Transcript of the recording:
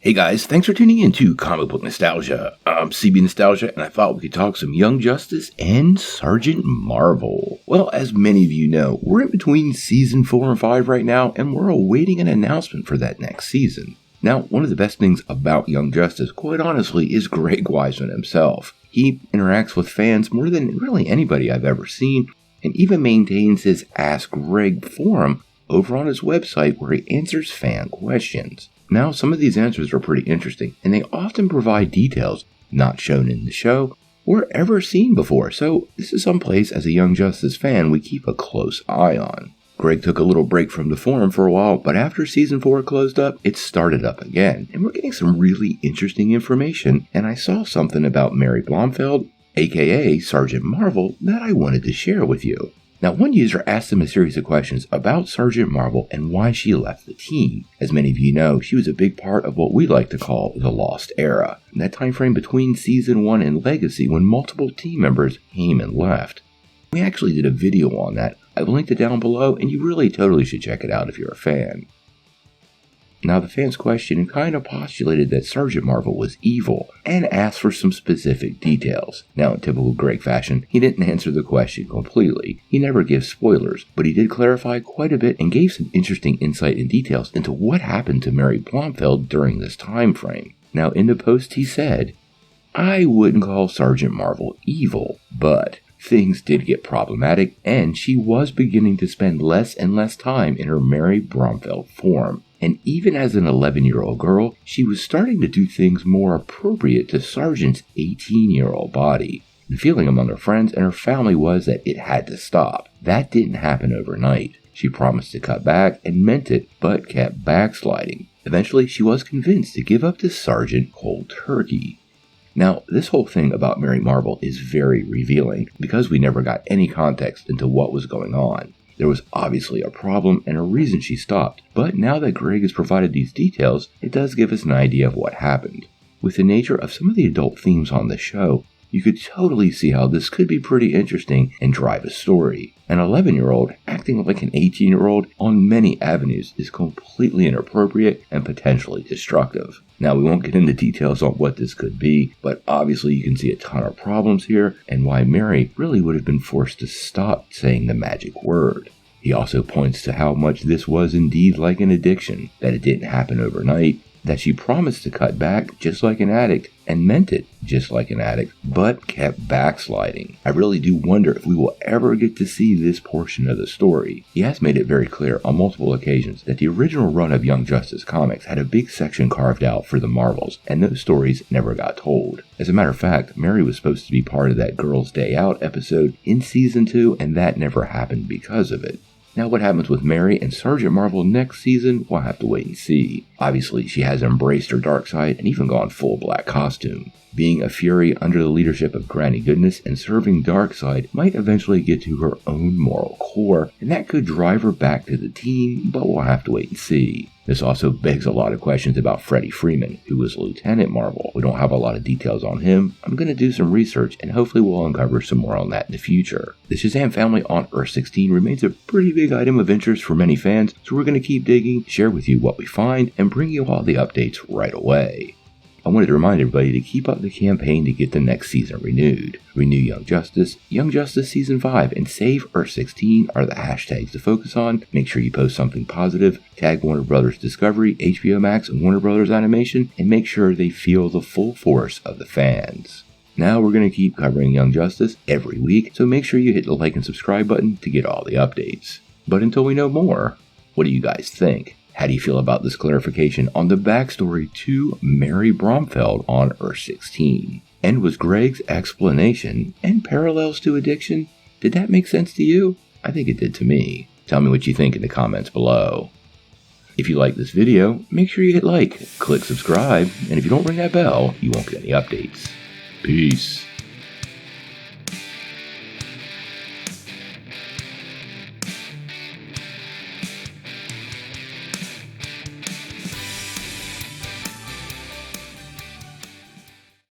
Hey guys, thanks for tuning in to Comic Book Nostalgia. I'm CB Nostalgia, and I thought we could talk some Young Justice and Sergeant Marvel. Well, as many of you know, we're in between Season 4 and 5 right now, and we're awaiting an announcement for that next season. Now, one of the best things about Young Justice, quite honestly, is Greg Weisman himself. He interacts with fans more than really anybody I've ever seen, and even maintains his Ask Greg forum over on his website where he answers fan questions. Now, some of these answers are pretty interesting, and they often provide details not shown in the show or ever seen before, so this is someplace as a Young Justice fan we keep a close eye on. Greg took a little break from the forum for a while, but after Season 4 closed up, it started up again, and we're getting some really interesting information, and I saw something about Mary Bromfield, aka Sergeant Marvel, that I wanted to share with you. Now, one user asked him a series of questions about Sergeant Marvel and why she left the team. As many of you know, she was a big part of what we like to call the Lost Era, that time frame between Season 1 and Legacy when multiple team members came and left. We actually did a video on that. I've linked it down below, and you really totally should check it out if you're a fan. Now, the fans questioned kind of postulated that Sergeant Marvel was evil and asked for some specific details. Now, in typical Greg fashion, he didn't answer the question completely. He never gives spoilers, but he did clarify quite a bit and gave some interesting insight and details into what happened to Mary Bromfield during this time frame. Now, in the post he said, "I wouldn't call Sergeant Marvel evil, but things did get problematic and she was beginning to spend less and less time in her Mary Bromfield form. And even as an 11-year-old girl, she was starting to do things more appropriate to Sergeant's 18-year-old body. The feeling among her friends and her family was that it had to stop. That didn't happen overnight. She promised to cut back and meant it, but kept backsliding. Eventually, she was convinced to give up to Sergeant cold turkey." Now, this whole thing about Mary Marvel is very revealing because we never got any context into what was going on. There was obviously a problem and a reason she stopped, but now that Greg has provided these details, it does give us an idea of what happened. With the nature of some of the adult themes on the show, you could totally see how this could be pretty interesting and drive a story. An 11-year-old acting like an 18-year-old on many avenues is completely inappropriate and potentially destructive. Now, we won't get into details on what this could be, but obviously you can see a ton of problems here and why Mary really would have been forced to stop saying the magic word. He also points to how much this was indeed like an addiction, that it didn't happen overnight, that she promised to cut back just like an addict and meant it just like an addict, but kept backsliding. I really do wonder if we will ever get to see this portion of the story. He has made it very clear on multiple occasions that the original run of Young Justice comics had a big section carved out for the Marvels, and those stories never got told. As a matter of fact, Mary was supposed to be part of that Girls' Day Out episode in Season 2, and that never happened because of it. Now, what happens with Mary and Sergeant Marvel next season, we'll have to wait and see. Obviously, she has embraced her dark side and even gone full black costume. Being a Fury under the leadership of Granny Goodness and serving Darkseid might eventually get to her own moral core, and that could drive her back to the team, but we'll have to wait and see. This also begs a lot of questions about Freddie Freeman, who was Lieutenant Marvel. We don't have a lot of details on him. I'm going to do some research, and hopefully we'll uncover some more on that in the future. The Shazam family on Earth 16 remains a pretty big item of interest for many fans, so we're going to keep digging, share with you what we find, and bring you all the updates right away. I wanted to remind everybody to keep up the campaign to get the next season renewed. Renew Young Justice Season 5, and Save Earth 16 are the hashtags to focus on. Make sure you post something positive, tag Warner Brothers Discovery, HBO Max, and Warner Brothers Animation, and make sure they feel the full force of the fans. Now we're going to keep covering Young Justice every week, so make sure you hit the like and subscribe button to get all the updates. But until we know more, what do you guys think? How do you feel about this clarification on the backstory to Mary Bromfield on Earth 16? And was Greg's explanation and parallels to addiction? Did that make sense to you? I think it did to me. Tell me what you think in the comments below. If you like this video, make sure you hit like, click subscribe, and if you don't ring that bell, you won't get any updates. Peace.